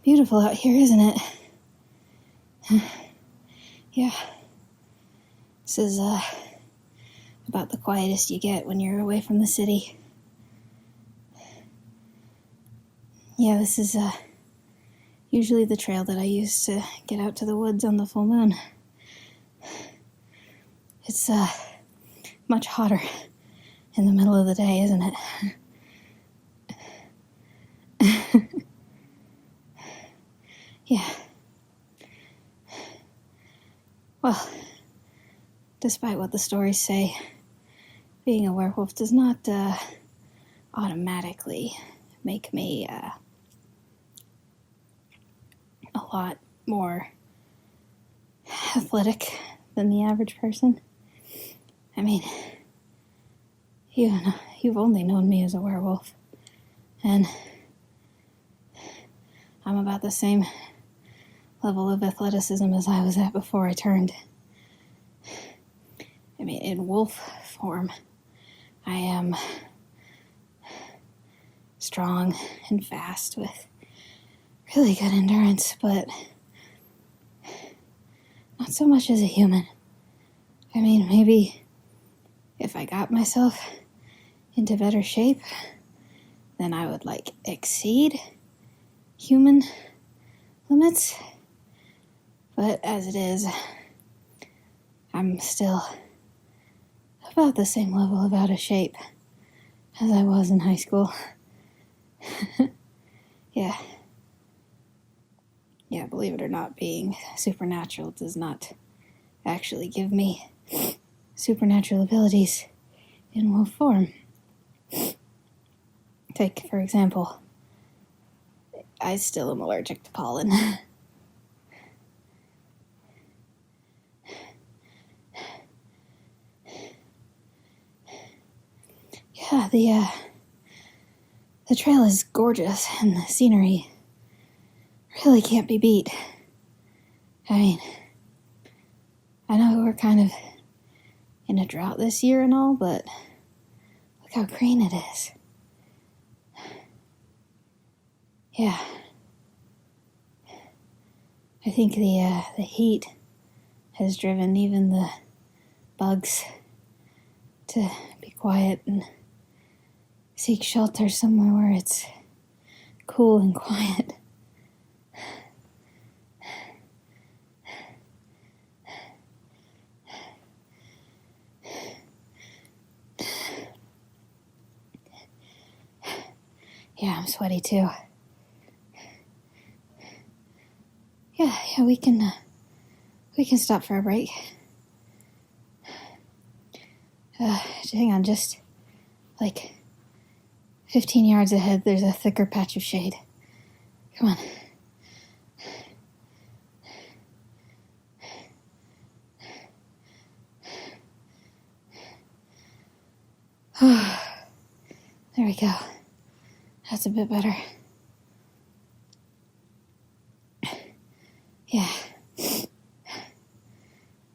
beautiful out here, isn't it? Yeah. This is, about the quietest you get when you're away from the city. Yeah, this is, usually the trail that I use to get out to the woods on the full moon. It's, much hotter in the middle of the day, isn't it? Yeah. Well, despite what the stories say, being a werewolf does not, automatically make me, a lot more athletic than the average person. I mean, you've only known me as a werewolf, and I'm about the same level of athleticism as I was at before I turned. I mean, in wolf form, I am strong and fast with really good endurance, but not so much as a human. I mean, maybe if I got myself into better shape, then I would, exceed human limits. But as it is, I'm still about the same level of out of shape as I was in high school. Yeah. Yeah, believe it or not, being supernatural does not actually give me supernatural abilities in wolf form. Take, for example, I still am allergic to pollen. Yeah, the trail is gorgeous, and the scenery really can't be beat. I mean, I know we're kind of in a drought this year and all, but look how green it is. Yeah. I think the heat has driven even the bugs to be quiet and seek shelter somewhere where it's cool and quiet. Yeah, I'm sweaty too. Yeah, we can stop for a break. Hang on, just 15 yards ahead, there's a thicker patch of shade. Come on. There we go. That's a bit better. Yeah.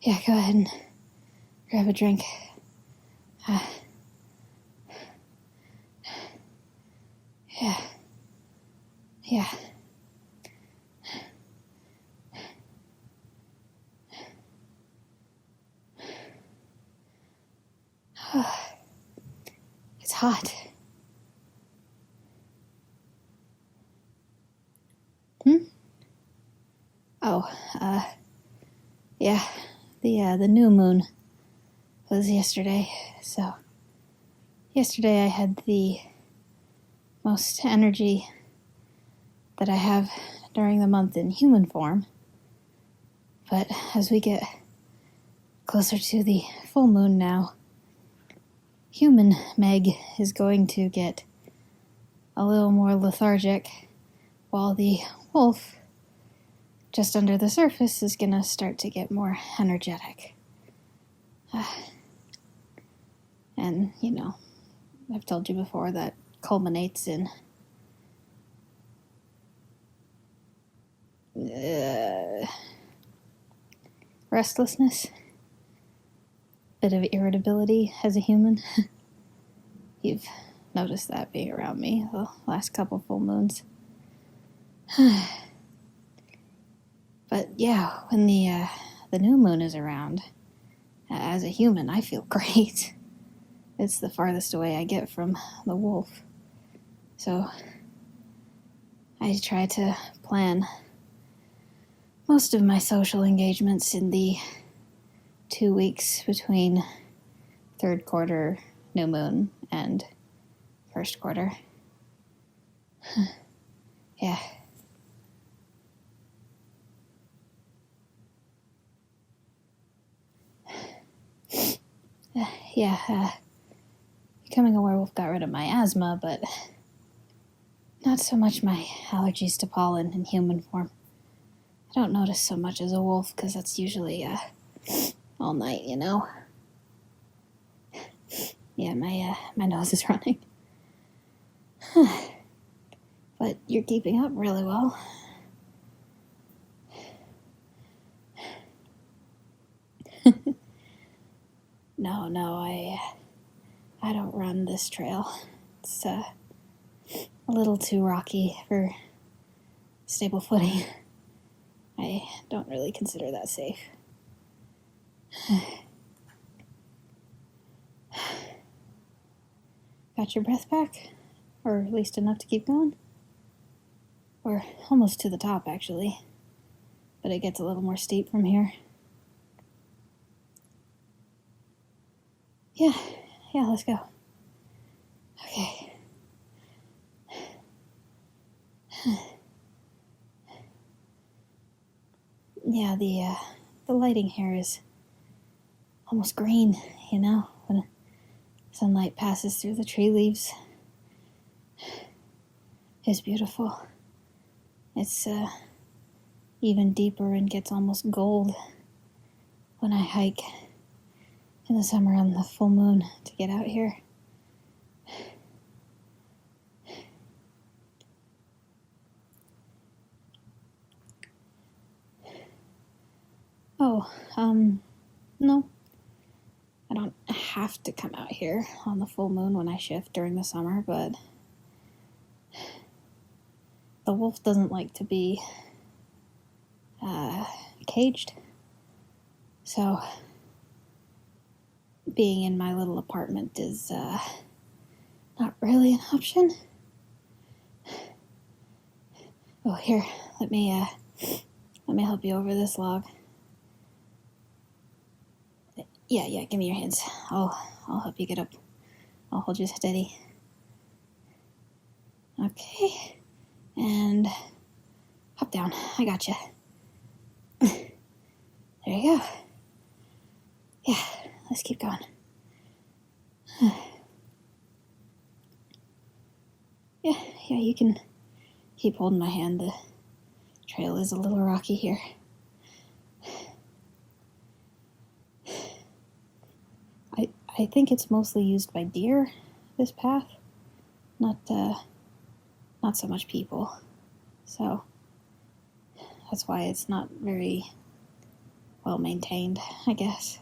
Yeah, go ahead and grab a drink. Yeah. It's hot. Oh, yeah, the new moon was yesterday, so yesterday I had the most energy that I have during the month in human form, but as we get closer to the full moon now, human Meg is going to get a little more lethargic, while the wolf just under the surface is gonna start to get more energetic. And, I've told you before that culminates in restlessness, bit of irritability as a human. You've noticed that being around me the last couple full moons. But yeah, when the new moon is around, as a human, I feel great. It's the farthest away I get from the wolf. So I try to plan most of my social engagements in the 2 weeks between third quarter new moon and first quarter. Yeah. Becoming a werewolf got rid of my asthma, but not so much my allergies to pollen in human form. I don't notice so much as a wolf, because that's usually all night, you know? Yeah, my nose is running. But you're keeping up really well. No, I don't run this trail. It's a little too rocky for stable footing. I don't really consider that safe. Got your breath back? Or at least enough to keep going? We're almost to the top, actually. But it gets a little more steep from here. Yeah, let's go. Okay. Yeah, the lighting here is almost green, you know, when sunlight passes through the tree leaves. It's beautiful. It's even deeper and gets almost gold when I hike in the summer on the full moon to get out here. Oh, no. I don't have to come out here on the full moon when I shift during the summer, but the wolf doesn't like to be caged. So being in my little apartment is not really an option. Oh, here, let me help you over this log. Yeah, give me your hands. I'll help you get up. I'll hold you steady. Okay, and hop down. I gotcha. There you go. Yeah, let's keep going. Yeah, you can keep holding my hand. The trail is a little rocky here. I think it's mostly used by deer, this path. Not so much people. So that's why it's not very well maintained, I guess.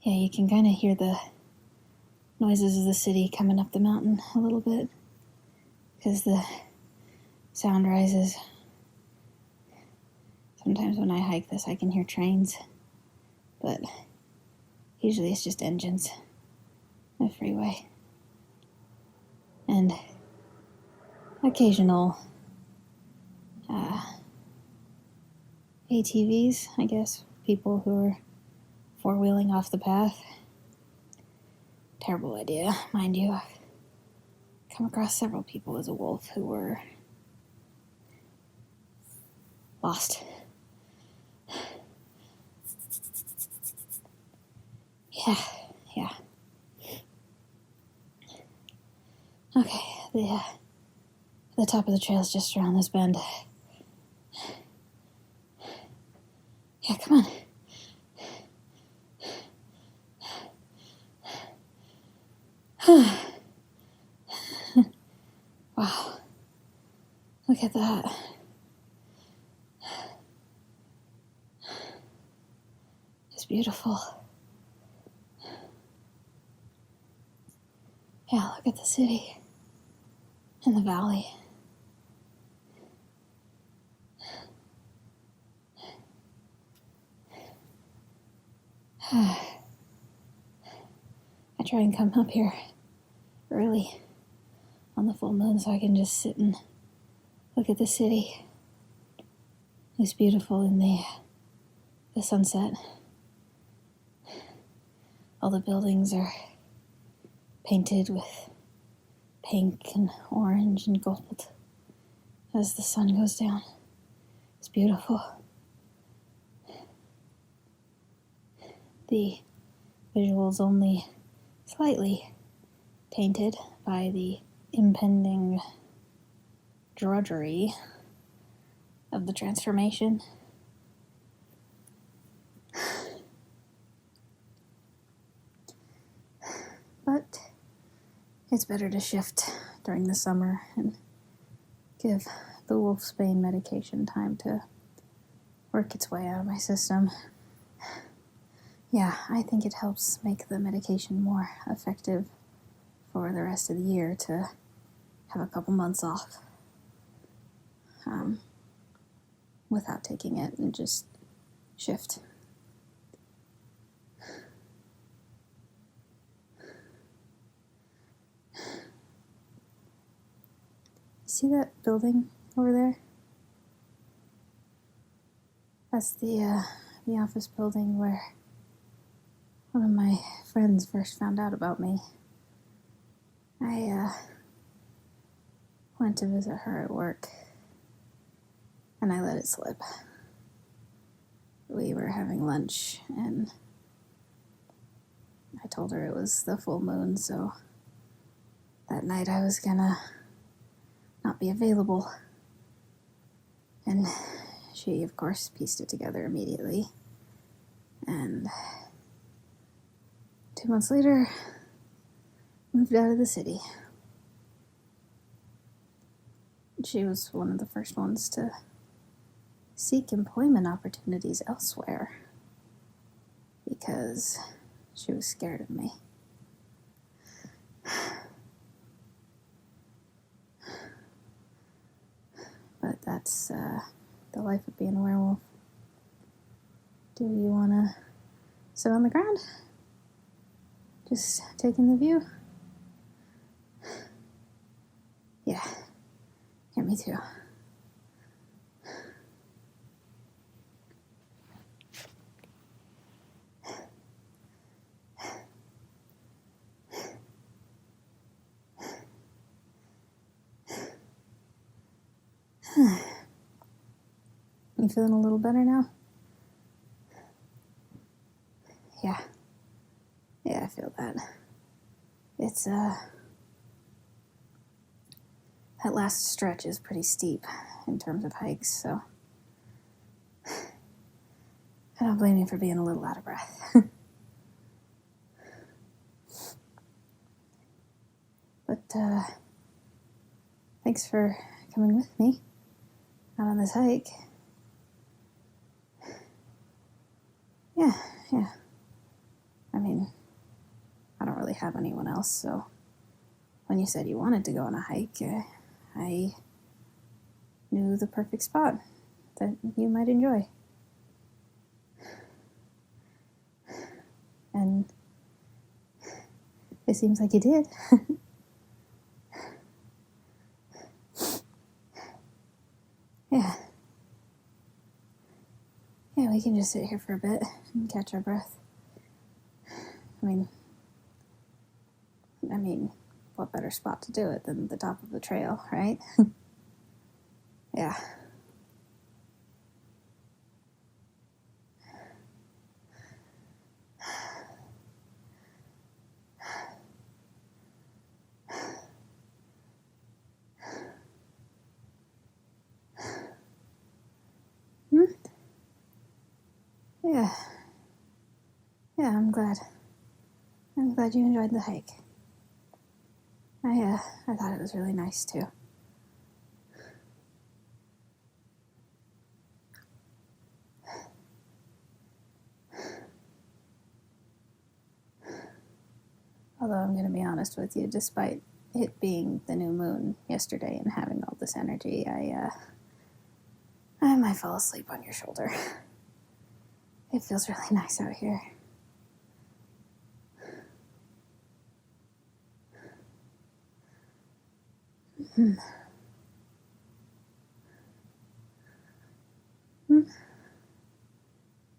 Yeah, you can kind of hear the noises of the city coming up the mountain a little bit, because the sound rises. Sometimes when I hike this, I can hear trains, but usually it's just engines on the freeway. And occasional ATVs, I guess, people who are four-wheeling off the path. Terrible idea, mind you. I've come across several people as a wolf who were lost. Yeah. Okay, the top of the trail is just around this bend. Yeah, come on. Wow. Look at that. It's beautiful. Yeah, look at the city. in the valley. I try and come up here early on the full moon so I can just sit and look at the city. It's beautiful in the sunset. All the buildings are painted with pink and orange and gold as the sun goes down. It's beautiful. The visual's only slightly tainted by the impending drudgery of the transformation. But it's better to shift during the summer and give the wolfsbane medication time to work its way out of my system. Yeah, I think it helps make the medication more effective for the rest of the year to have a couple months off without taking it and just shift. See that building over there? That's the office building where one of my friends first found out about me. I went to visit her at work, and I let it slip. We were having lunch, and I told her it was the full moon, so that night I was gonna not be available. And she, of course, pieced it together immediately. And 2 months later, moved out of the city. She was one of the first ones to seek employment opportunities elsewhere because she was scared of me. But that's the life of being a werewolf. Do you want to sit on the ground? Just taking the view? Yeah. Yeah, me too. You feeling a little better now? Yeah. Yeah, I feel that. It's, that last stretch is pretty steep in terms of hikes, so I don't blame you for being a little out of breath. But, thanks for coming with me out on this hike. Yeah. I mean, I don't really have anyone else, so when you said you wanted to go on a hike, I knew the perfect spot that you might enjoy. And it seems like you did. Yeah, we can just sit here for a bit and catch our breath. I mean, what better spot to do it than the top of the trail, right? Yeah. Yeah, I'm glad you enjoyed the hike. I thought it was really nice too. Although I'm going to be honest with you, despite it being the new moon yesterday and having all this energy, I might fall asleep on your shoulder. It feels really nice out here.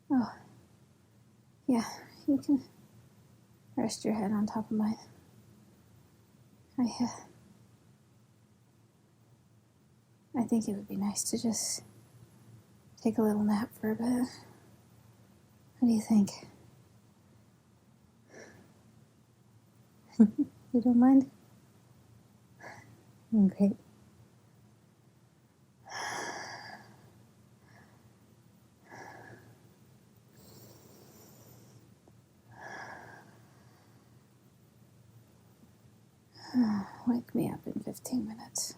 Oh, yeah, you can rest your head on top of mine. I think it would be nice to just take a little nap for a bit. What do you think? You don't mind? Great. Wake me up in 15 minutes.